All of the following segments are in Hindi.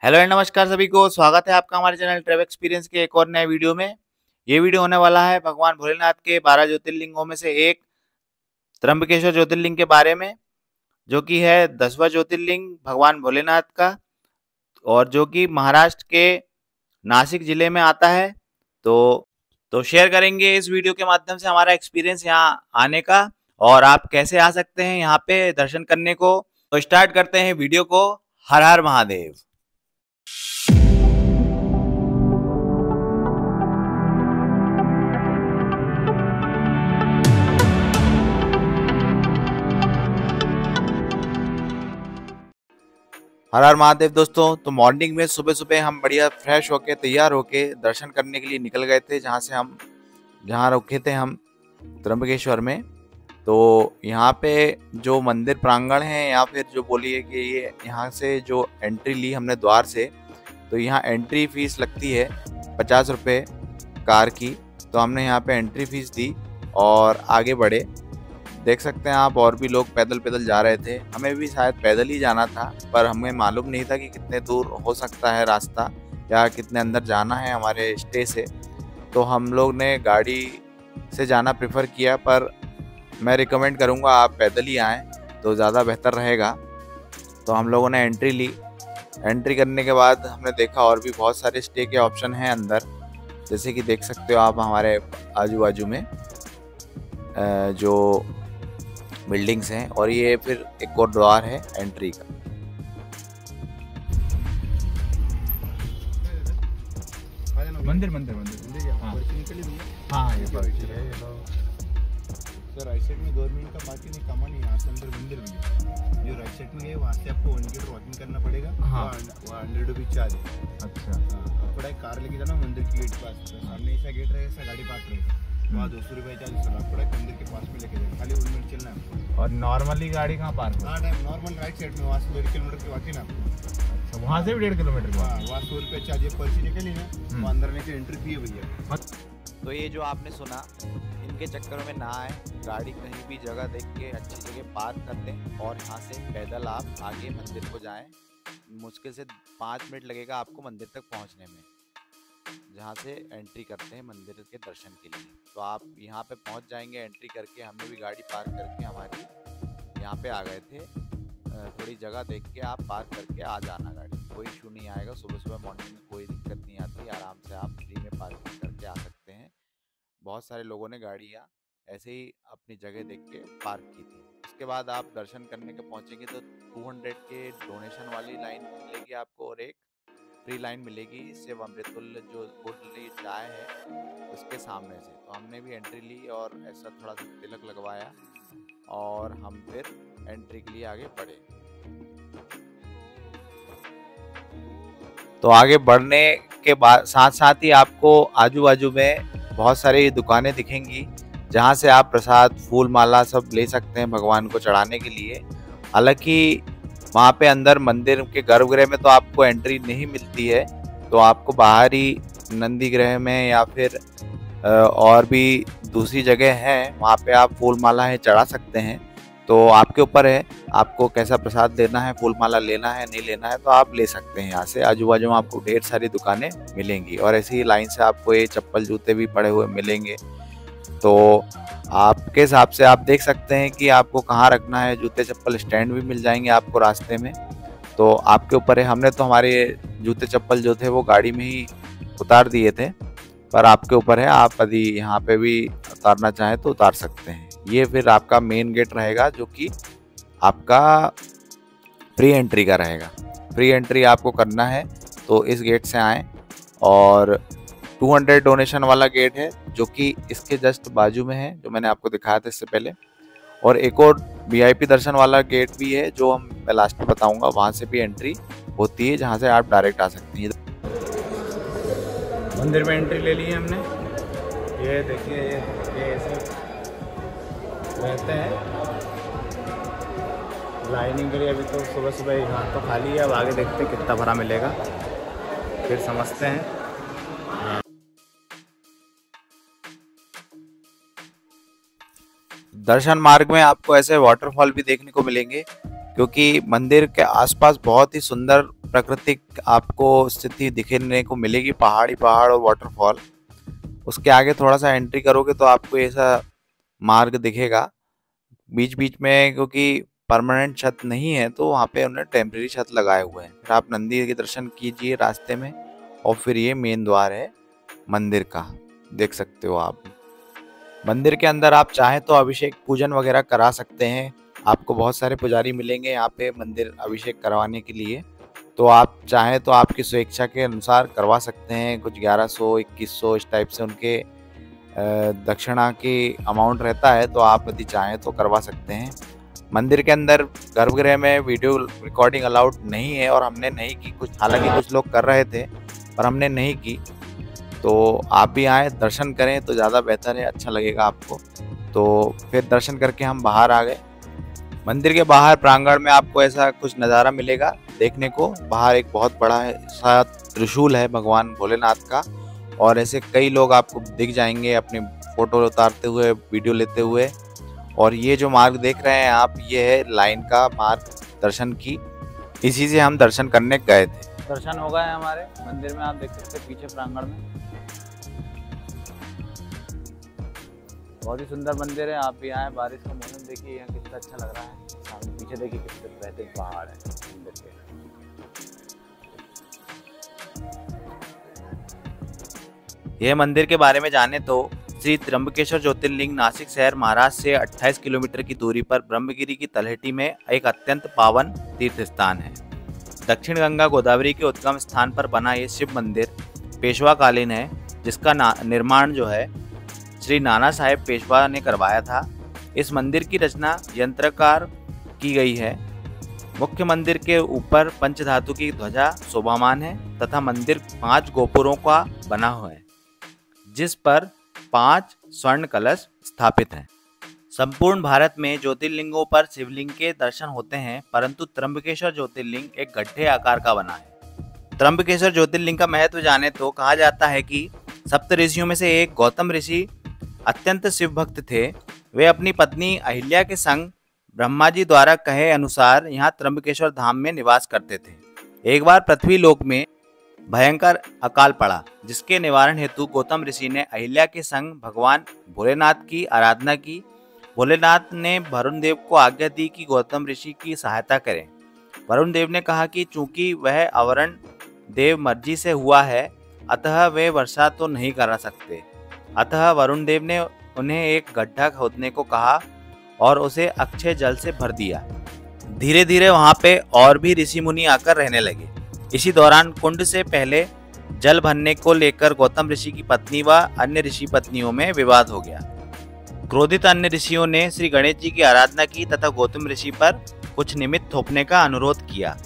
हेलो एंड नमस्कार सभी को, स्वागत है आपका हमारे चैनल ट्रैवल एक्सपीरियंस के एक और नए वीडियो में। ये वीडियो होने वाला है भगवान भोलेनाथ के 12 ज्योतिर्लिंगों में से एक त्र्यंबकेश्वर ज्योतिर्लिंग के बारे में, जो कि है 10वां ज्योतिर्लिंग भगवान भोलेनाथ का और जो कि महाराष्ट्र के नासिक जिले में आता है। तो शेयर करेंगे इस वीडियो के माध्यम से हमारा एक्सपीरियंस यहाँ आने का और आप कैसे आ सकते हैं यहाँ पे दर्शन करने को। तो स्टार्ट करते हैं वीडियो को। हर हर महादेव। हर हर महादेव दोस्तों। तो मॉर्निंग में सुबह सुबह हम बढ़िया फ्रेश होके तैयार होके दर्शन करने के लिए निकल गए थे, जहाँ रुके थे हम त्र्यंबकेश्वर में। तो यहाँ पे जो मंदिर प्रांगण है या फिर जो बोलिए कि ये यहाँ से जो एंट्री ली हमने द्वार से, तो यहाँ एंट्री फीस लगती है 50 रुपये कार की। तो हमने यहाँ पे एंट्री फीस दी और आगे बढ़े। देख सकते हैं आप, और भी लोग पैदल पैदल जा रहे थे। हमें भी शायद पैदल ही जाना था, पर हमें मालूम नहीं था कि कितने दूर हो सकता है रास्ता या कितने अंदर जाना है हमारे स्टे से। तो हम लोग ने गाड़ी से जाना प्रेफर किया, पर मैं रिकमेंड करूँगा आप पैदल ही आएँ तो ज़्यादा बेहतर रहेगा। तो हम लोगों ने एंट्री ली। एंट्री करने के बाद हमने देखा और भी बहुत सारे स्टे के ऑप्शन हैं अंदर, जैसे कि देख सकते हो आप हमारे आजू बाजू में जो बिल्डिंग्स हैं। और ये फिर एक और द्वार है एंट्री का। मंदिर हाँ ये सर राइट साइड में गवर्नमेंट का पार्किंग नहीं, कमा नहीं, यहाँ से अंदर मंदिर भी है। जो राइट साइड में है वहाँ से आपको 1 किलोमीटर वॉकिंग करना पड़ेगा। हाँ। वहाँ 100 रुपीज चार्ज है। अच्छा। आपको एक कार लेके जाना मंदिर के गेट पास, सामने ऐसा गेट रहेगा, ऐसा गाड़ी पार्क रहेगा, वहाँ 200 रुपये चार्ज सर। आपको मंदिर के पास में लेके जाना, खाली 1 मिनट चलना है आपको। और नॉर्मली गाड़ी कहाँ पार्क हाँ टाइम नॉर्मल राइट साइड में, वहाँ से 1.5 किलोमीटर की वॉकिंग आपको। अच्छा, वहाँ से भी 1.5 किलोमीटर। हाँ वहाँ 100 रुपये चार्ज है। पर्ची निकली ना, वहाँ अंदर आने की एंट्री फी है भैया। तो ये जो आपने सुना, इनके चक्करों में ना आए। गाड़ी कहीं भी जगह देख के अच्छी जगह पार्क कर लें और यहाँ से पैदल आप आगे मंदिर को जाएं। मुश्किल से 5 मिनट लगेगा आपको मंदिर तक पहुँचने में, जहाँ से एंट्री करते हैं मंदिर के दर्शन के लिए। तो आप यहाँ पे पहुँच जाएंगे एंट्री करके। हमने भी गाड़ी पार्क करके हमारी यहाँ पे आ गए थे। थोड़ी जगह देख के आप पार्क करके आ जाना गाड़ी, कोई इशू नहीं आएगा। सुबह सुबह मॉर्निंग में कोई दिक्कत नहीं आती, आराम से आप फ्री में पार्किंग करके आ सकते हैं। बहुत सारे लोगों ने गाड़ियाँ ऐसे ही अपनी जगह देख के पार्क की थी। उसके बाद आप दर्शन करने के पहुँचेंगे तो 200 के डोनेशन वाली लाइन मिलेगी आपको और एक फ्री लाइन मिलेगी शिव अमृतुल्य जो गुड चाय है उसके सामने से। तो हमने भी एंट्री ली और ऐसा थोड़ा सा तिलक लगवाया और हम फिर एंट्री के लिए आगे बढ़े। तो आगे बढ़ने के बाद साथ साथ ही आपको आजू बाजू में बहुत सारी दुकानें दिखेंगी, जहां से आप प्रसाद, फूल माला सब ले सकते हैं भगवान को चढ़ाने के लिए। हालांकि वहाँ पे अंदर मंदिर के गर्भगृह में तो आपको एंट्री नहीं मिलती है, तो आपको बाहर ही नंदी गृह में या फिर और भी दूसरी जगह है, वहाँ पे आप फूल माला है चढ़ा सकते हैं। तो आपके ऊपर है आपको कैसा प्रसाद लेना है, फूल माला लेना है नहीं लेना है, तो आप ले सकते हैं। यहाँ से आजू बाजू में आपको ढेर सारी दुकानें मिलेंगी और ऐसी ही लाइन से आपको ये चप्पल जूते भी पड़े हुए मिलेंगे। तो आपके हिसाब से आप देख सकते हैं कि आपको कहाँ रखना है। जूते चप्पल स्टैंड भी मिल जाएंगे आपको रास्ते में, तो आपके ऊपर है। हमने तो हमारे जूते चप्पल जो थे वो गाड़ी में ही उतार दिए थे, पर आपके ऊपर है, आप यदि यहाँ पे भी उतारना चाहें तो उतार सकते हैं। ये फिर आपका मेन गेट रहेगा जो कि आपका फ्री एंट्री का रहेगा। फ्री एंट्री आपको करना है तो इस गेट से आएँ। और 200 डोनेशन वाला गेट है जो कि इसके जस्ट बाजू में है, जो मैंने आपको दिखाया था इससे पहले। और एक और VIP दर्शन वाला गेट भी है जो मैं लास्ट में बताऊंगा, वहाँ से भी एंट्री होती है, जहाँ से आप डायरेक्ट आ सकती हैं। मंदिर में एंट्री ले ली है हमने। ये देखिए ये ऐसे रहते हैं लाइनिंग के लिए। अभी तो सुबह सुबह यहाँ तो खाली है, अब आगे देखते हैं कितना भरा मिलेगा, फिर समझते हैं। दर्शन मार्ग में आपको ऐसे वाटरफॉल भी देखने को मिलेंगे, क्योंकि मंदिर के आसपास बहुत ही सुंदर प्राकृतिक आपको स्थिति दिखने को मिलेगी, पहाड़ी पहाड़ और वाटरफॉल। उसके आगे थोड़ा सा एंट्री करोगे तो आपको ऐसा मार्ग दिखेगा बीच बीच में, क्योंकि परमानेंट छत नहीं है तो वहाँ पे उन्होंने टेम्परेरी छत लगाए हुए हैं। फिर आप नंदी के दर्शन कीजिए रास्ते में, और फिर ये मेन द्वार है मंदिर का, देख सकते हो आप। मंदिर के अंदर आप चाहें तो अभिषेक पूजन वगैरह करा सकते हैं। आपको बहुत सारे पुजारी मिलेंगे यहाँ पे मंदिर अभिषेक करवाने के लिए, तो आप चाहें तो आपकी स्वेच्छा के अनुसार करवा सकते हैं। कुछ 1100 2100 इस टाइप से उनके दक्षिणा की अमाउंट रहता है, तो आप यदि चाहें तो करवा सकते हैं। मंदिर के अंदर गर्भगृह में वीडियो रिकॉर्डिंग अलाउड नहीं है और हमने नहीं की। हालांकि कुछ लोग कर रहे थे पर हमने नहीं की। तो आप भी आएँ, दर्शन करें तो ज़्यादा बेहतर है, अच्छा लगेगा आपको। तो फिर दर्शन करके हम बाहर आ गए। मंदिर के बाहर प्रांगण में आपको ऐसा कुछ नज़ारा मिलेगा देखने को। बाहर एक बहुत बड़ा सा त्रिशूल है भगवान भोलेनाथ का, और ऐसे कई लोग आपको दिख जाएंगे अपनी फ़ोटो उतारते हुए, वीडियो लेते हुए। और ये जो मार्ग देख रहे हैं आप, ये है लाइन का मार्ग दर्शन की, इसी से हम दर्शन करने गए थे। दर्शन हो गए हमारे मंदिर में, आप देख सकते हैं पीछे प्रांगण में। बहुत ही सुंदर मंदिर है, आप भी आए। बारिश का मौसम देखिए यहाँ कितना अच्छा लग रहा है। सामने पीछे देखिए कितने बेहतरीन पहाड़ है मंदिर के। यह मंदिर के बारे में जाने तो श्री त्र्यंबकेश्वर ज्योतिर्लिंग नासिक शहर महाराष्ट्र से 28 किलोमीटर की दूरी पर ब्रह्मगिरी की तलहटी में एक अत्यंत पावन तीर्थ स्थान है। दक्षिण गंगा गोदावरी के उद्गम स्थान पर बना ये शिव मंदिर पेशवाकालीन है, जिसका निर्माण जो है श्री नाना साहेब पेशवा ने करवाया था। इस मंदिर की रचना यंत्रकार की गई है। मुख्य मंदिर के ऊपर पंचधातु की ध्वजा शोभामान है तथा मंदिर 5 गोपुरों का बना हुआ है, जिस पर 5 स्वर्ण कलश स्थापित हैं। संपूर्ण भारत में ज्योतिर्लिंगों पर शिवलिंग के दर्शन होते हैं, परंतु त्र्यंबकेश्वर ज्योतिर्लिंग एक गड्ढे आकार का बना है। त्र्यंबकेश्वर ज्योतिर्लिंग का महत्व जाने तो कहा जाता है कि सप्त ऋषियों में से एक गौतम ऋषि अत्यंत शिव भक्त थे। वे अपनी पत्नी अहिल्या के संग ब्रह्मा जी द्वारा कहे अनुसार यहाँ त्र्यंबकेश्वर धाम में निवास करते थे। एक बार पृथ्वी लोक में भयंकर अकाल पड़ा, जिसके निवारण हेतु गौतम ऋषि ने अहिल्या के संग भगवान भोलेनाथ की आराधना की। भोलेनाथ ने वरुण देव को आज्ञा दी कि गौतम ऋषि की सहायता करें। वरुण देव ने कहा कि चूंकि वह अवरण देव मर्जी से हुआ है, अतः वे वर्षा तो नहीं करा सकते। अतः वरुण देव ने उन्हें एक गड्ढा खोदने को कहा और उसे अक्षय जल से भर दिया। धीरे धीरे वहां पे और भी ऋषि मुनि आकर रहने लगे। इसी दौरान कुंड से पहले जल भरने को लेकर गौतम ऋषि की पत्नी व अन्य ऋषि पत्नियों में विवाद हो गया। क्रोधित अन्य ऋषियों ने श्री गणेश जी की आराधना की तथा गौतम ऋषि पर कुछ निमित्त थोपने का अनुरोध किया।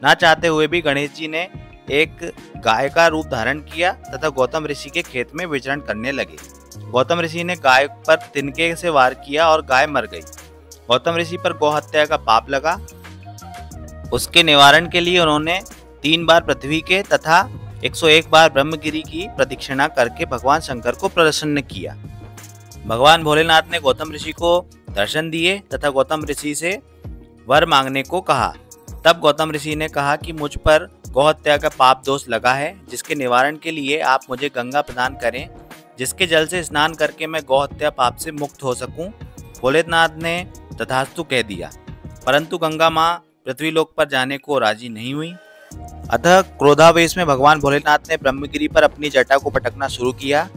न चाहते हुए भी गणेश जी ने एक गाय का रूप धारण किया तथा गौतम ऋषि के खेत में विचरण करने लगे। गौतम ऋषि ने गाय पर तिनके से वार किया और गाय मर गई। गौतम ऋषि पर गौ हत्या का पाप लगा। उसके निवारण के लिए उन्होंने 3 बार पृथ्वी के तथा 101 बार ब्रह्मगिरी की प्रदक्षिणा करके भगवान शंकर को प्रसन्न किया। भगवान भोलेनाथ ने गौतम ऋषि को दर्शन दिए तथा गौतम ऋषि से वर मांगने को कहा। तब गौतम ऋषि ने कहा कि मुझ पर गौ हत्या का पाप दोष लगा है, जिसके निवारण के लिए आप मुझे गंगा प्रदान करें, जिसके जल से स्नान करके मैं गौ हत्या पाप से मुक्त हो सकूं। भोलेनाथ ने तथास्तु कह दिया, परंतु गंगा माँ पृथ्वीलोक पर जाने को राजी नहीं हुई। अतः क्रोधावेश में भगवान भोलेनाथ ने ब्रह्मगिरी पर अपनी जटा को पटकना शुरू किया।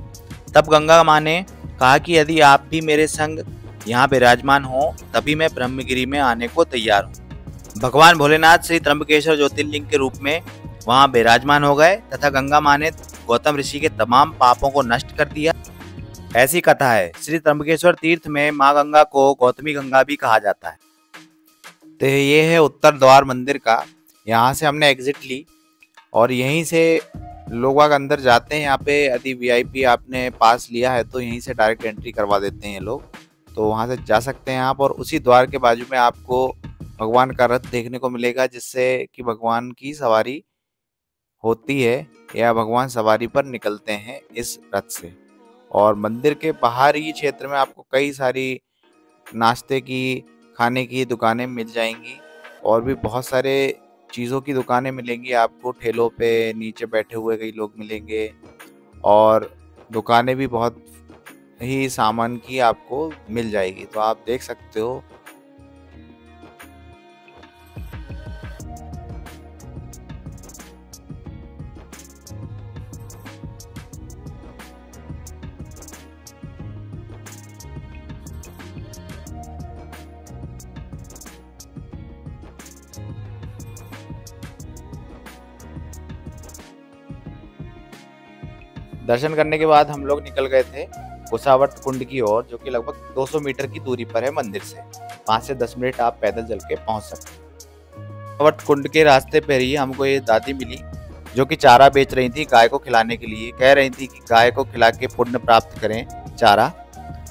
तब गंगा माँ ने कहा कि यदि आप भी मेरे संग यहाँ विराजमान हो, तभी मैं ब्रह्मगिरी में आने को तैयार हूँ। भगवान भोलेनाथ श्री त्र्यंबकेश्वर ज्योतिर्लिंग के रूप में वहाँ विराजमान हो गए तथा गंगा माँ ने गौतम ऋषि के तमाम पापों को नष्ट कर दिया। ऐसी कथा है। श्री त्र्यंबकेश्वर तीर्थ में माँ गंगा को गौतमी गंगा भी कहा जाता है। तो ये है उत्तर द्वार मंदिर का। यहाँ से हमने एग्जिट ली और यहीं से लोग अंदर जाते हैं। यहाँ पे यदि वीआईपी आपने पास लिया है तो यहीं से डायरेक्ट एंट्री करवा देते हैं लोग, तो वहाँ से जा सकते हैं आप। और उसी द्वार के बाजू में आपको भगवान का रथ देखने को मिलेगा, जिससे कि भगवान की सवारी होती है या भगवान सवारी पर निकलते हैं इस रथ से। और मंदिर के बाहरी क्षेत्र में आपको कई सारी नाश्ते की, खाने की दुकानें मिल जाएंगी। और भी बहुत सारे चीज़ों की दुकानें मिलेंगी आपको, ठेलों पे नीचे बैठे हुए कई लोग मिलेंगे और दुकानें भी बहुत ही सामान की आपको मिल जाएगी, तो आप देख सकते हो। दर्शन करने के बाद हम लोग निकल गए थे कुसावर्त कुंड की ओर, जो कि लगभग 200 मीटर की दूरी पर है मंदिर से। 5 से 10 मिनट आप पैदल चल के पहुंच सकते हैं। कुसावर्त कुंड के रास्ते पर ही हमको ये दादी मिली, जो कि चारा बेच रही थी गाय को खिलाने के लिए। कह रही थी कि गाय को खिला के पुण्य प्राप्त करें चारा।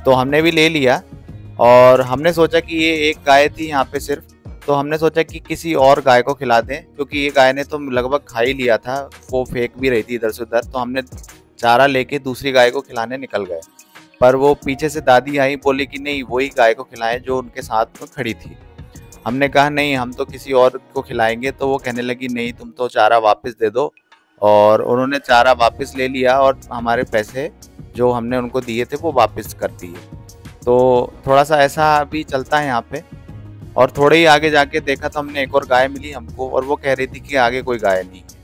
तो हमने भी ले लिया और हमने सोचा कि ये एक गाय थी यहाँ पे सिर्फ, तो हमने सोचा कि किसी और गाय को खिला दें, क्योंकि ये गाय ने तो लगभग खा ही लिया था, वो फेंक भी रही थी इधर से उधर। तो हमने चारा लेके दूसरी गाय को खिलाने निकल गए, पर वो पीछे से दादी आई, बोली कि नहीं वही गाय को खिलाएं जो उनके साथ में खड़ी थी। हमने कहा नहीं, हम तो किसी और को खिलाएंगे। तो वो कहने लगी नहीं, तुम तो चारा वापस दे दो। और उन्होंने चारा वापस ले लिया और हमारे पैसे जो हमने उनको दिए थे वो वापस कर दिए। तो थोड़ा सा ऐसा भी चलता है यहाँ पे। और थोड़े ही आगे जाके देखा तो हमने एक और गाय मिली हमको, और वो कह रही थी कि आगे कोई गाय नहीं है।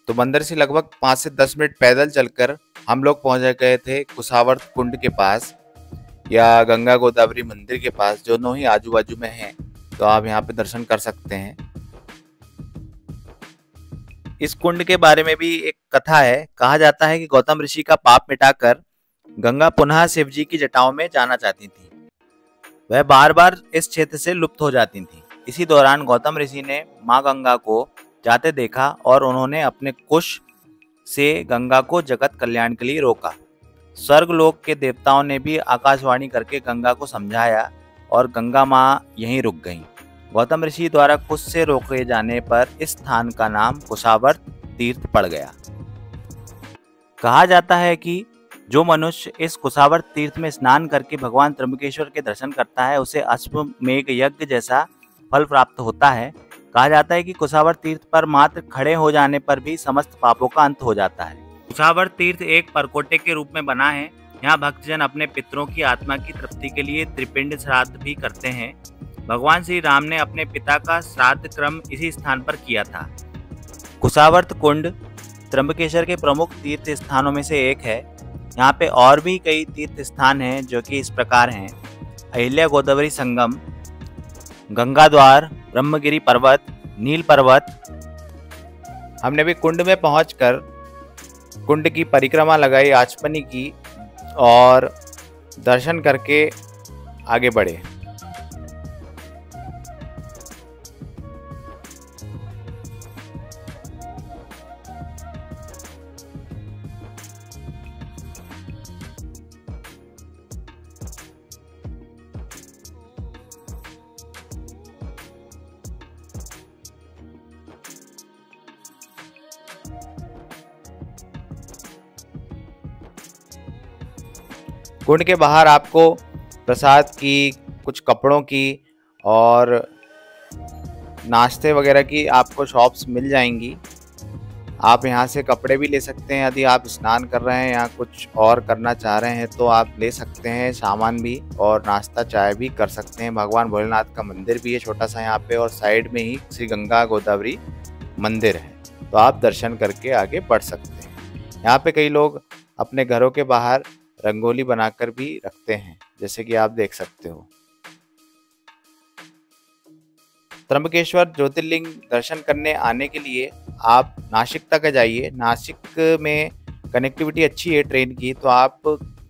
तो मंदिर से लगभग 5 से 10 मिनट पैदल चलकर हम लोग पहुंच गए थे कुसावर्त कुंड के पास, या गंगा गोदावरी मंदिर के पास, दोनों ही आजू बाजू में हैं। तो आप यहाँ पे दर्शन कर सकते हैं। इस कुंड के बारे में भी एक कथा है। कहा जाता है कि गौतम ऋषि का पाप मिटाकर गंगा पुनः शिव जी की जटाओं में जाना चाहती थी। वह बार बार इस क्षेत्र से लुप्त हो जाती थी। इसी दौरान गौतम ऋषि ने माँ गंगा को जाते देखा और उन्होंने अपने कुश से गंगा को जगत कल्याण के लिए रोका। स्वर्गलोक के देवताओं ने भी आकाशवाणी करके गंगा को समझाया और गंगा माँ यहीं रुक गईं। गौतम ऋषि द्वारा कुश से रोके जाने पर इस स्थान का नाम कुसावर्त तीर्थ पड़ गया। कहा जाता है कि जो मनुष्य इस कुसावर्त तीर्थ में स्नान करके भगवान त्र्यंबकेश्वर के दर्शन करता है, उसे अश्वमेघ यज्ञ जैसा फल प्राप्त होता है। कहा जाता है कि कुसावर्त तीर्थ पर मात्र खड़े हो जाने पर भी समस्त पापों का अंत हो जाता है। कुसावर्त तीर्थ एक परकोटे के रूप में बना है। यहाँ भक्तजन अपने पितरों की आत्मा की तृप्ति के लिए त्रिपिंड श्राद्ध भी करते हैं। भगवान श्री राम ने अपने पिता का श्राद्ध क्रम इसी स्थान पर किया था। कुसावर्त कुंड त्र्यंबकेश्वर के प्रमुख तीर्थ स्थानों में से एक है। यहाँ पे और भी कई तीर्थ स्थान हैं, जो कि इस प्रकार हैं: अहिल्या गोदावरी संगम, गंगा द्वार, ब्रह्मगिरी पर्वत, नील पर्वत। हमने भी कुंड में पहुंचकर कुंड की परिक्रमा लगाई, आचमनी की और दर्शन करके आगे बढ़े। कुंड के बाहर आपको प्रसाद की, कुछ कपड़ों की और नाश्ते वगैरह की आपको शॉप्स मिल जाएंगी। आप यहाँ से कपड़े भी ले सकते हैं। यदि आप स्नान कर रहे हैं या कुछ और करना चाह रहे हैं तो आप ले सकते हैं सामान भी, और नाश्ता चाय भी कर सकते हैं। भगवान भोलेनाथ का मंदिर भी है छोटा सा यहाँ पे, और साइड में ही श्री गंगा गोदावरी मंदिर है, तो आप दर्शन करके आगे बढ़ सकते हैं। यहाँ पे कई लोग अपने घरों के बाहर रंगोली बनाकर भी रखते हैं, जैसे कि आप देख सकते हो। त्र्यंबकेश्वर ज्योतिर्लिंग दर्शन करने आने के लिए आप नासिक तक जाइए। नासिक में कनेक्टिविटी अच्छी है ट्रेन की, तो आप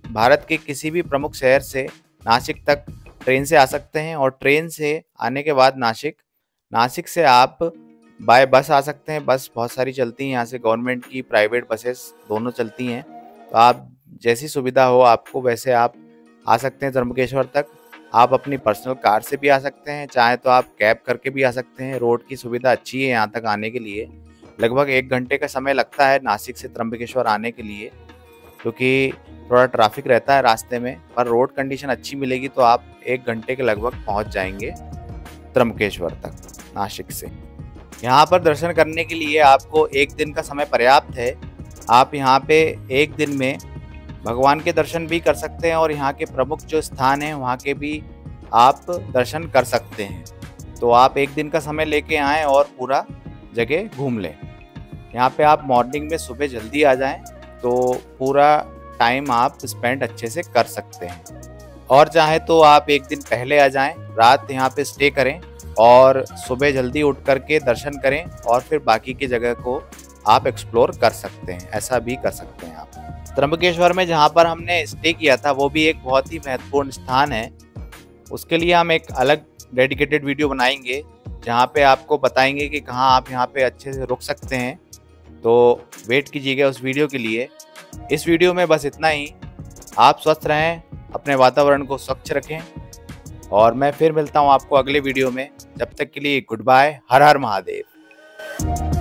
भारत के किसी भी प्रमुख शहर से नासिक तक ट्रेन से आ सकते हैं। और ट्रेन से आने के बाद नासिक से आप बाय बस आ सकते हैं। बस बहुत सारी चलती हैं यहाँ से, गवर्नमेंट की, प्राइवेट बसेस दोनों चलती हैं। तो आप जैसी सुविधा हो आपको, वैसे आप आ सकते हैं त्र्यंबकेश्वर तक। आप अपनी पर्सनल कार से भी आ सकते हैं, चाहे तो आप कैब करके भी आ सकते हैं। रोड की सुविधा अच्छी है यहाँ तक आने के लिए। लगभग 1 घंटे का समय लगता है नासिक से त्र्यंबकेश्वर आने के लिए, क्योंकि थोड़ा ट्रैफिक रहता है रास्ते में, पर रोड कंडीशन अच्छी मिलेगी तो आप 1 घंटे के लगभग पहुँच जाएंगे त्र्यंबकेश्वर तक नासिक से। यहाँ पर दर्शन करने के लिए आपको 1 दिन का समय पर्याप्त है। आप यहाँ पे 1 दिन में भगवान के दर्शन भी कर सकते हैं और यहाँ के प्रमुख जो स्थान हैं वहाँ के भी आप दर्शन कर सकते हैं। तो आप 1 दिन का समय लेके आएँ और पूरा जगह घूम लें। यहाँ पे आप मॉर्निंग में सुबह जल्दी आ जाएं तो पूरा टाइम आप स्पेंड अच्छे से कर सकते हैं। और चाहे तो आप 1 दिन पहले आ जाएं, रात यहाँ पे स्टे करें और सुबह जल्दी उठ करके दर्शन करें और फिर बाकी की जगह को आप एक्सप्लोर कर सकते हैं। ऐसा भी कर सकते हैं आप। त्र्यंबकेश्वर में जहाँ पर हमने स्टे किया था वो भी एक बहुत ही महत्वपूर्ण स्थान है। उसके लिए हम एक अलग डेडिकेटेड वीडियो बनाएंगे जहाँ पे आपको बताएंगे कि कहाँ आप यहाँ पे अच्छे से रुक सकते हैं। तो वेट कीजिएगा उस वीडियो के लिए। इस वीडियो में बस इतना ही। आप स्वस्थ रहें, अपने वातावरण को स्वच्छ रखें और मैं फिर मिलता हूँ आपको अगले वीडियो में। जब तक के लिए गुड बाय। हर हर महादेव।